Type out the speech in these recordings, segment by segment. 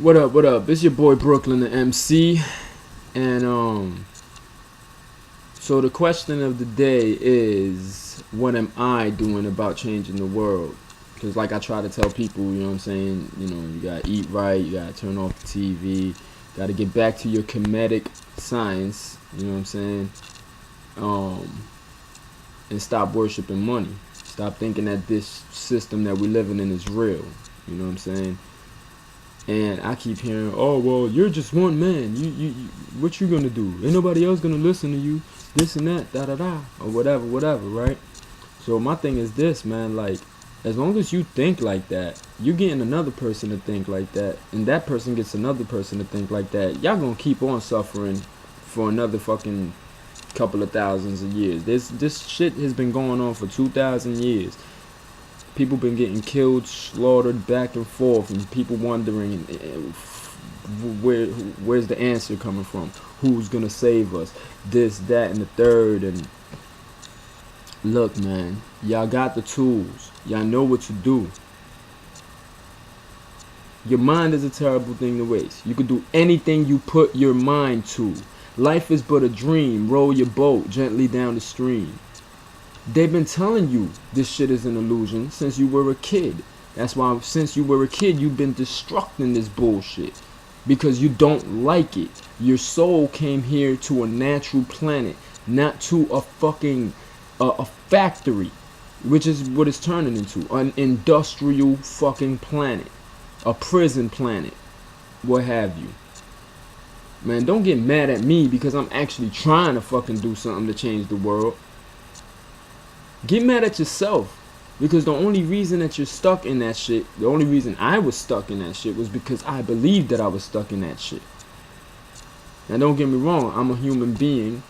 What up, what up? It's your boy Brooklyn, the MC. And so the question of the day is, what am I doing about changing the world? Because like I try to tell people, you know what I'm saying, you gotta eat right, you gotta turn off the TV, gotta get back to your comedic science, you know what I'm saying? And stop worshiping money. Stop thinking that this system that we're living in is real. You know what I'm saying? And I keep hearing, oh, well, you're just one man. You what you gonna do? Ain't nobody else gonna listen to you. This and that, da da da, or whatever, right? So my thing is this, man. Like, as long as you think like that, you getting another person to think like that, and that person gets another person to think like that. Y'all gonna keep on suffering for another fucking couple of thousands of years. This shit has been going on for 2,000 years. People been getting killed, slaughtered back and forth, and people wondering where's the answer coming from? Who's gonna save us? This, that, and the third. And look, man, y'all got the tools. Y'all know what to do. Your mind is a terrible thing to waste. You can do anything you put your mind to. Life is but a dream. Row your boat gently down the stream. They've been telling you this shit is an illusion since you were a kid. That's why since you were a kid, you've been destructing this bullshit because you don't like it. Your soul came here to a natural planet, not to a fucking a factory, which is what it's turning into, an industrial fucking planet, a prison planet, what have you. Man, don't get mad at me because I'm actually trying to fucking do something to change the world. Get mad at yourself, because the only reason that you're stuck in that shit, the only reason I was stuck in that shit was because I believed that I was stuck in that shit. Now don't get me wrong, I'm a human being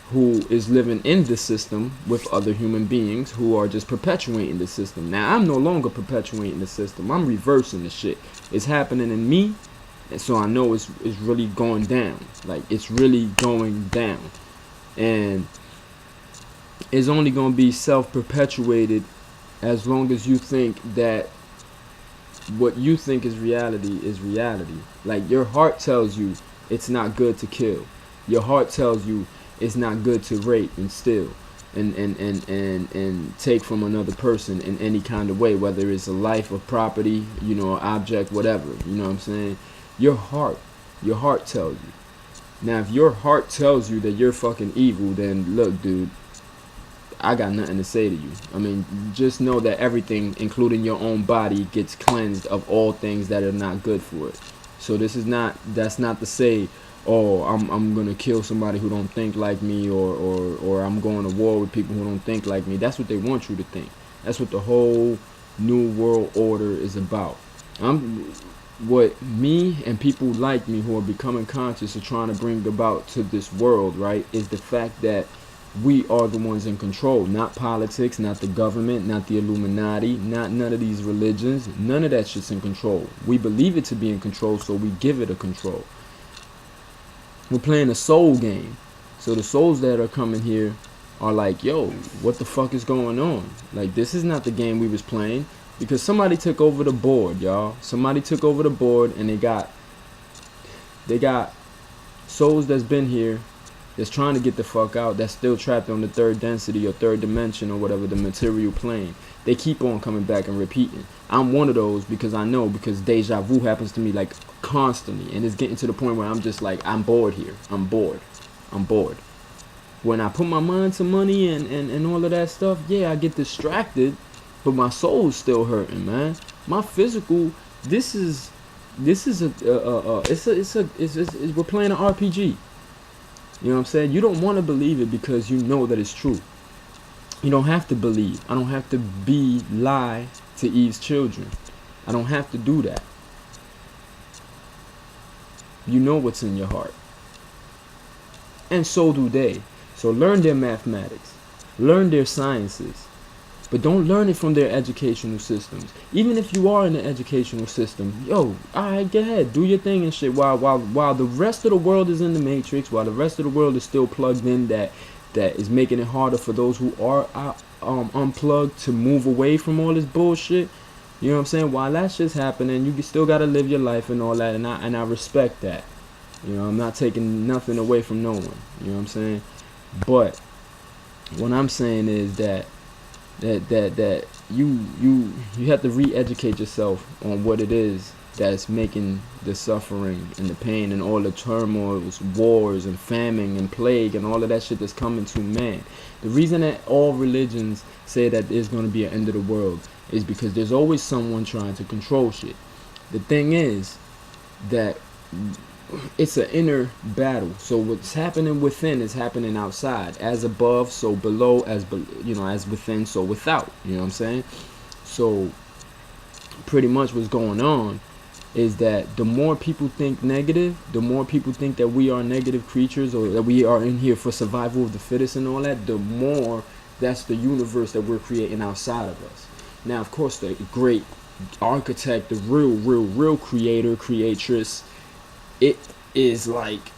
who is living in the system with other human beings who are just perpetuating the system. Now I'm no longer perpetuating the system, I'm reversing the shit. It's happening in me, and so I know it's really going down. Like, it's really going down. And it's only going to be self-perpetuated as long as you think that what you think is reality is reality. Like, your heart tells you it's not good to kill. Your heart tells you it's not good to rape and steal and take from another person in any kind of way, whether it's a life, or property, an object, whatever. You know what I'm saying? Your heart tells you. Now, if your heart tells you that you're fucking evil, then look, dude, I got nothing to say to you. I mean, just know that everything, including your own body, gets cleansed of all things that are not good for it. So that's not to say, oh, I'm gonna kill somebody who don't think like me, or I'm going to war with people who don't think like me. That's what they want you to think. That's what the whole new world order is about. What me and people like me who are becoming conscious are trying to bring about to this world, right, is the fact that we are the ones in control, not politics, not the government, not the Illuminati, not none of these religions. None of that shit's in control. We believe it to be in control, so we give it a control. We're playing a soul game. So the souls that are coming here are like, yo, what the fuck is going on? Like, this is not the game we was playing, because somebody took over the board, y'all. Somebody took over the board, and they got souls that's been here, that's trying to get the fuck out, that's still trapped on the third density or third dimension or whatever, the material plane. They keep on coming back and repeating. I'm one of those because I know, because deja vu happens to me like constantly, and it's getting to the point where I'm just like, I'm bored here. I'm bored. When I put my mind to money and all of that stuff, yeah, I get distracted, but my soul's still hurting, man. My physical, we're playing an RPG. You know what I'm saying? You don't want to believe it because you know that it's true. You don't have to believe. I don't have to lie to Eve's children. I don't have to do that. You know what's in your heart. And so do they. So learn their mathematics. Learn their sciences. But don't learn it from their educational systems. Even if you are in the educational system, yo, alright, go ahead, do your thing and shit. While the rest of the world is in the matrix, while the rest of the world is still plugged in, that is making it harder for those who are unplugged to move away from all this bullshit. You know what I'm saying? While that shit's happening, you still gotta live your life and all that, and I respect that. You know, I'm not taking nothing away from no one. You know what I'm saying? But what I'm saying is that you have to re-educate yourself on what it is that's making the suffering and the pain and all the turmoils, wars and famine and plague and all of that shit that's coming to man. The reason that all religions say that there's going to be an end of the world is because there's always someone trying to control shit. The thing is that it's an inner battle. So what's happening within is happening outside. As above, so below. As as within, so without. You know what I'm saying? So pretty much what's going on is that the more people think negative, the more people think that we are negative creatures or that we are in here for survival of the fittest and all that, the more that's the universe that we're creating outside of us. Now, of course, the great architect, the real creator, creatress, it is like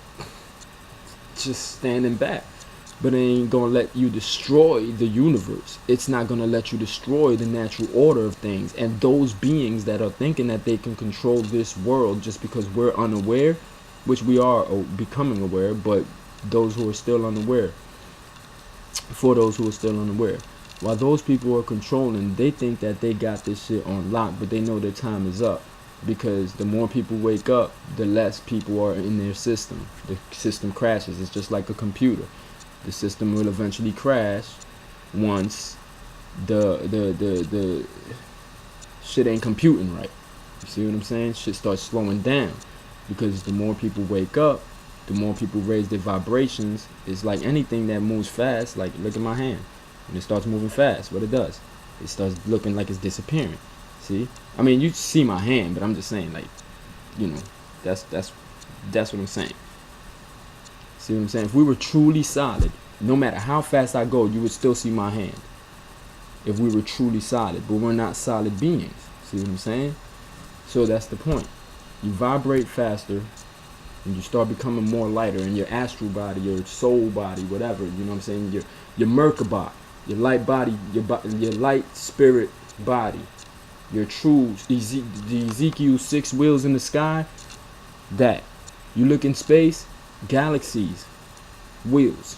just standing back. But it ain't gonna let you destroy the universe. It's not gonna let you destroy the natural order of things. And those beings that are thinking that they can control this world just because we're unaware, which we are becoming aware, but those who are still unaware, for those who are still unaware, while those people are controlling, they think that they got this shit on lock, but they know their time is up. Because the more people wake up, the less people are in their system. The system crashes. It's just like a computer. The system will eventually crash once the shit ain't computing right. You see what I'm saying? Shit starts slowing down. Because the more people wake up, the more people raise their vibrations. It's like anything that moves fast. Like, look at my hand. When it starts moving fast, what it does, it starts looking like it's disappearing. See? I mean, you see my hand, but I'm just saying, like, that's what I'm saying. See what I'm saying? If we were truly solid, no matter how fast I go, you would still see my hand. If we were truly solid, but we're not solid beings. See what I'm saying? So that's the point. You vibrate faster, and you start becoming more lighter in your astral body, your soul body, whatever. You know what I'm saying? Your Merkabah, your light body, your light spirit body. Your true, the Ezekiel 6 wheels in the sky, that. You look in space, galaxies, wheels,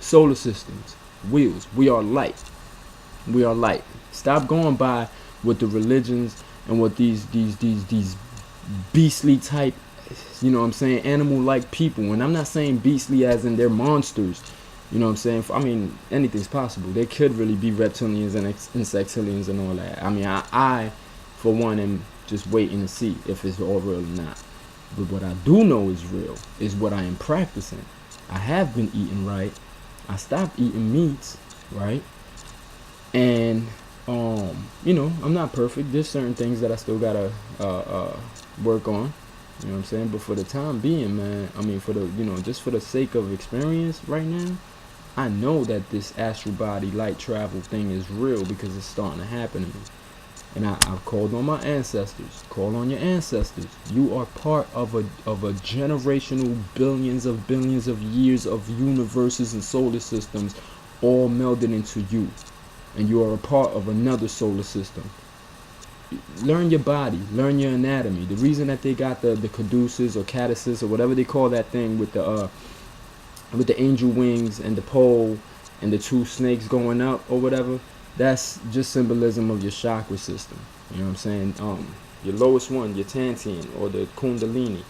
solar systems, wheels. We are light. We are light. Stop going by what the religions and what these beastly type, you know what I'm saying, animal-like people. And I'm not saying beastly as in they're monsters. You know what I'm saying? I mean, anything's possible. They could really be reptilians and insectilians and all that. I mean, I for one, am just waiting to see if it's all real or not. But what I do know is real is what I am practicing. I have been eating right. I stopped eating meats, right? And, I'm not perfect. There's certain things that I still gotta work on. You know what I'm saying? But for the time being, man, I mean, for the, just for the sake of experience right now, I know that this astral body light travel thing is real because it's starting to happen to me. And I've called on my ancestors. Call on your ancestors. You are part of a generational billions of years of universes and solar systems all melded into you. And you are a part of another solar system. Learn your body. Learn your anatomy. The reason that they got the caduceus or caduceus or whatever they call that thing with the angel wings and the pole and the two snakes going up or whatever, that's just symbolism of your chakra system. You know what I'm saying? Your lowest one, your Tantian or the Kundalini,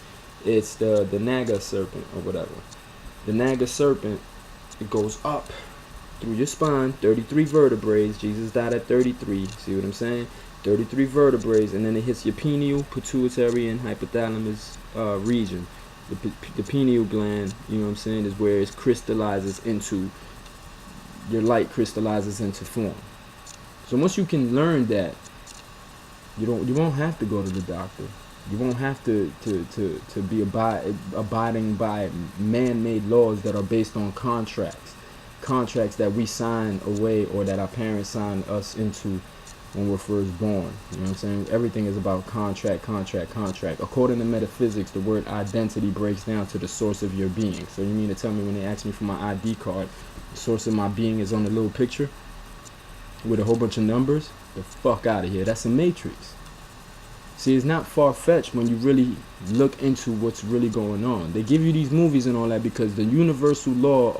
it's the Naga serpent or whatever. The Naga serpent, it goes up through your spine, 33 vertebrae. Jesus died at 33. See what I'm saying? 33 vertebrae, and then it hits your pineal, pituitary, and hypothalamus region. The pineal gland, you know what I'm saying, is where it crystallizes into, your light crystallizes into form. So once you can learn that, you won't have to go to the doctor. You won't have to be abiding by man-made laws that are based on contracts that we sign away or that our parents sign us into when we're first born. You know what I'm saying? Everything is about contract. According to metaphysics, the word identity breaks down to the source of your being. So you mean to tell me when they ask me for my ID card, the source of my being is on the little picture with a whole bunch of numbers? The fuck out of here. That's a matrix. See, it's not far-fetched when you really look into what's really going on. They give you these movies and all that because the universal law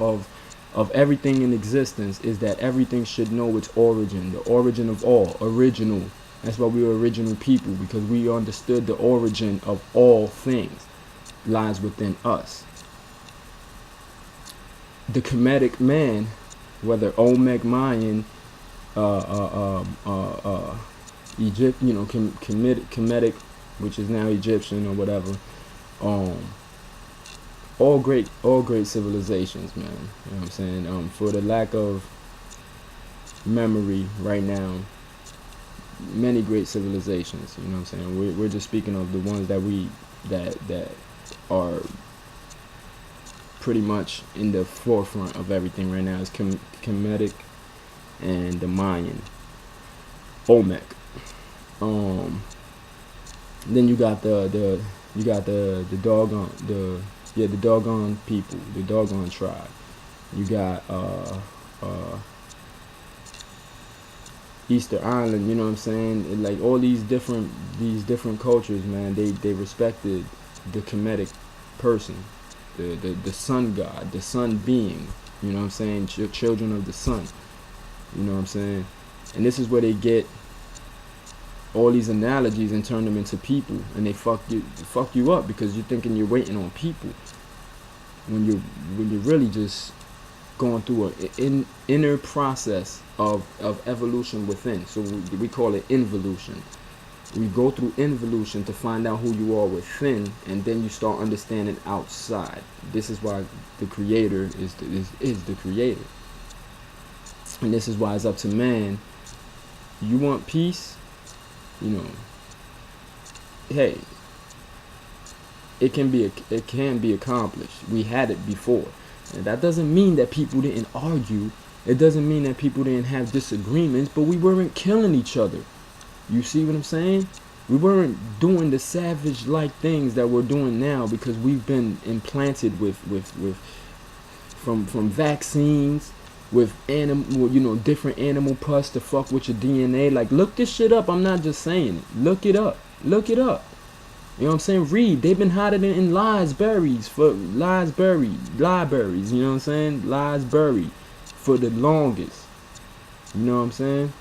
of everything in existence is that everything should know its origin, the origin of all, original. That's why we were original people, because we understood the origin of all things lies within us. The Kemetic man, whether Olmec, Mayan, Egypt, Kemetic, which is now Egyptian or whatever, all great civilizations, man. You know what I'm saying? For the lack of memory right now, many great civilizations. You know what I'm saying? We're just speaking of the ones that are pretty much in the forefront of everything right now. Is Kemetic and the Mayan, Olmec. Then you got the doggone people, the doggone tribe. You got Easter Island, you know what I'm saying? Like all these different cultures, man, they respected the Kemetic person, the sun god, the sun being, you know what I'm saying? Children of the sun, you know what I'm saying? And this is where they get all these analogies and turn them into people, and they fuck you up because you're thinking you're waiting on people when you're really just going through an inner process of evolution within. So we call it involution. We go through involution to find out who you are within, and then you start understanding outside. This is why the creator is the creator, and this is why it's up to man. You want peace? You know, hey, it can be accomplished. We had it before, and that doesn't mean that people didn't argue. It doesn't mean that people didn't have disagreements, but we weren't killing each other. You see what I'm saying? We weren't doing the savage-like things that we're doing now because we've been implanted with from vaccines, with different animal pus to fuck with your DNA. Like, look this shit up. I'm not just saying it. Look it up. Look it up. You know what I'm saying? Read. They've been hiding in libraries, you know what I'm saying? Library for the longest. You know what I'm saying?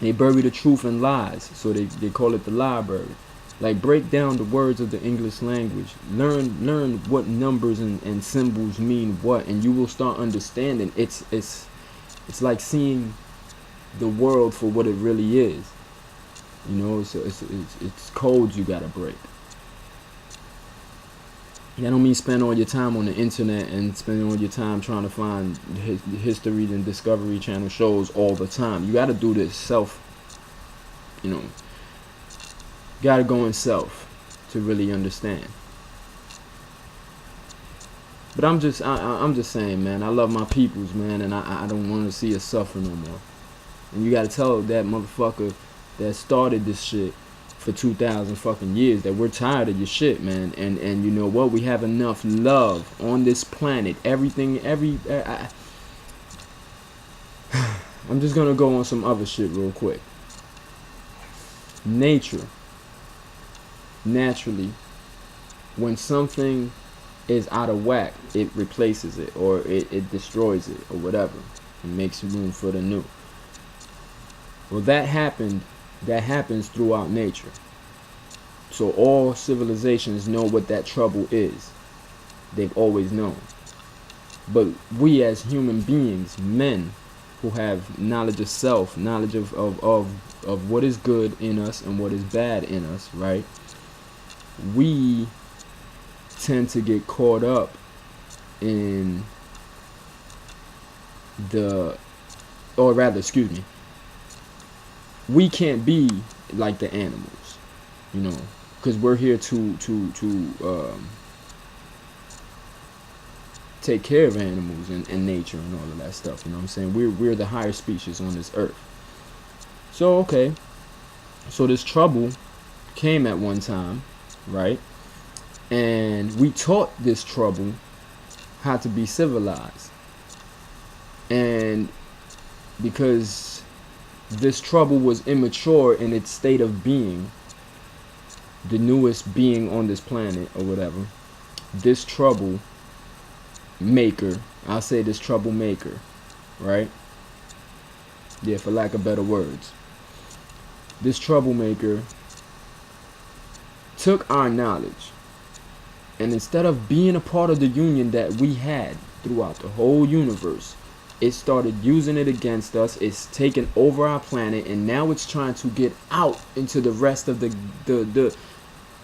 They bury the truth in lies, so they call it the library. Like, break down the words of the English language. Learn what numbers and symbols mean what, and you will start understanding. It's like seeing the world for what it really is. You know, so it's codes you gotta break. That don't mean spend all your time on the internet and spend all your time trying to find history and Discovery Channel shows all the time. You gotta do this self. You know, gotta go in self to really understand. But I'm just saying, man, I love my peoples, man, and I don't want to see us suffer no more. And you gotta tell that motherfucker that started this shit for 2,000 fucking years that we're tired of your shit, man. And you know what? We have enough love on this planet. I'm just gonna go on some other shit real quick. Nature, naturally, when something is out of whack, it replaces it, or it destroys it, or whatever. It makes room for the new. Well, that happens throughout nature. So all civilizations know what that trouble is. They've always known. But we as human beings, men who have knowledge of self, knowledge of what is good in us and what is bad in us, right? We tend to get caught up in we can't be like the animals, you know, because we're here to take care of animals and nature and all of that stuff. You know what I'm saying? We're the higher species on this earth. So okay, so this trouble came at one time, right? And we taught this trouble how to be civilized. And because this trouble was immature in its state of being, the newest being on this planet or whatever. This trouble maker, I'll say this troublemaker, right? Yeah, for lack of better words. This troublemaker took our knowledge, and instead of being a part of the union that we had throughout the whole universe, it started using it against us. It's taken over our planet, and now it's trying to get out into the rest of the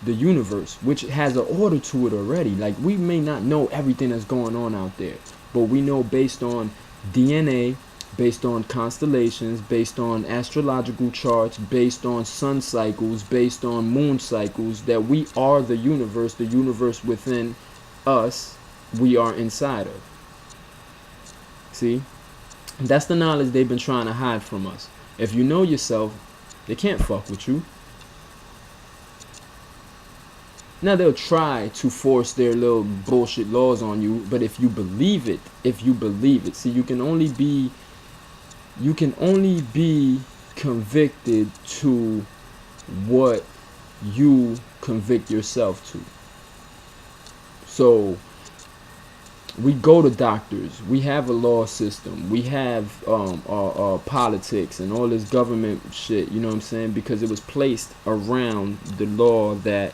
universe, which has an order to it already. Like, we may not know everything that's going on out there, but we know based on DNA, based on constellations, based on astrological charts, based on sun cycles, based on moon cycles, that we are the universe within us, we are inside of. See? That's the knowledge they've been trying to hide from us. If you know yourself, they can't fuck with you. Now they'll try to force their little bullshit laws on you, but if you believe it, see, you can only be convicted to what you convict yourself to. So we go to doctors, we have a law system, we have politics and all this government shit, you know what I'm saying, because it was placed around the law that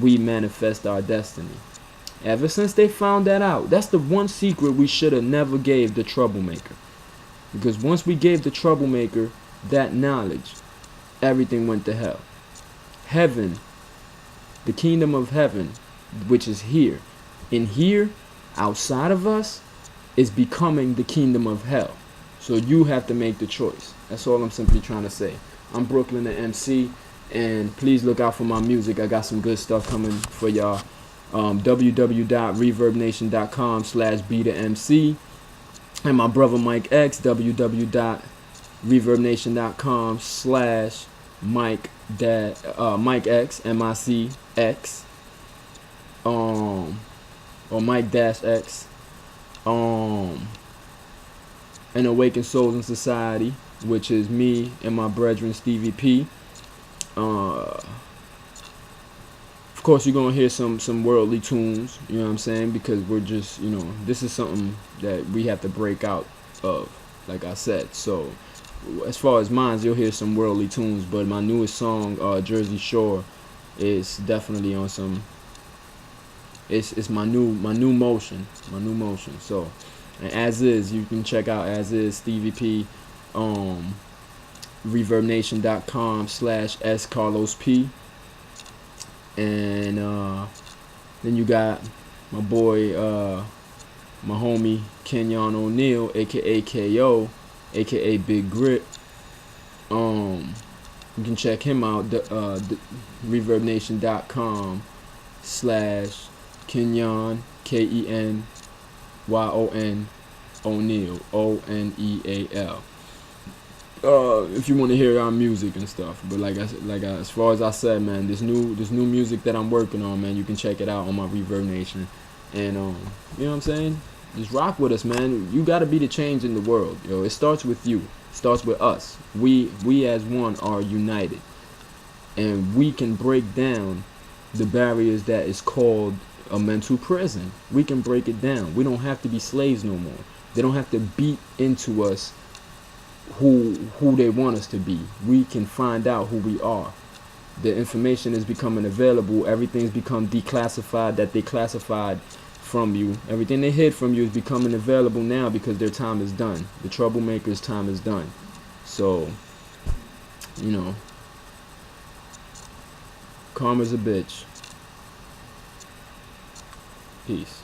we manifest our destiny. Ever since they found that out, that's the one secret we should have never gave the troublemaker. Because once we gave the troublemaker that knowledge, everything went to hell. Heaven, the kingdom of heaven, which is here, in here, outside of us, is becoming the kingdom of hell. So you have to make the choice. That's all I'm simply trying to say. I'm Brooklyn the MC, and please look out for my music. I got some good stuff coming for y'all. www.reverbnation.com/be-the-MC, and my brother Mike X, www.reverbnation.com/Mike X, MICX, or Mike-X, and Awakened Souls in Society, which is me and my brethren Stevie P. Of course, you're gonna hear some worldly tunes, you know what I'm saying, because we're just, this is something that we have to break out of, like I said. So as far as mine, you'll hear some worldly tunes, but my newest song, Jersey Shore, is definitely on some, it's my new motion. So, and As Is, you can check out As Is Stevie P, reverbnation.com/SCarlosP. And then you got my boy, my homie Kenyon O'Neal, aka KO, aka Big Grit. You can check him out, reverbnation.com/Kenyon, KENYON O'Neal, ONEAL. If you want to hear our music and stuff, but as far as I said, man, this new music that I'm working on, man, you can check it out on my Reverb Nation, and you know what I'm saying? Just rock with us, man. You gotta be the change in the world, yo. It starts with you. It starts with us. We as one are united, and we can break down the barriers that is called a mental prison. We can break it down. We don't have to be slaves no more. They don't have to beat into us who they want us to be. We can find out who we are. The information is becoming available. Everything's become declassified that they classified from you. Everything they hid from you is becoming available now because their time is done. The troublemakers' time is done. So, karma's a bitch. Peace.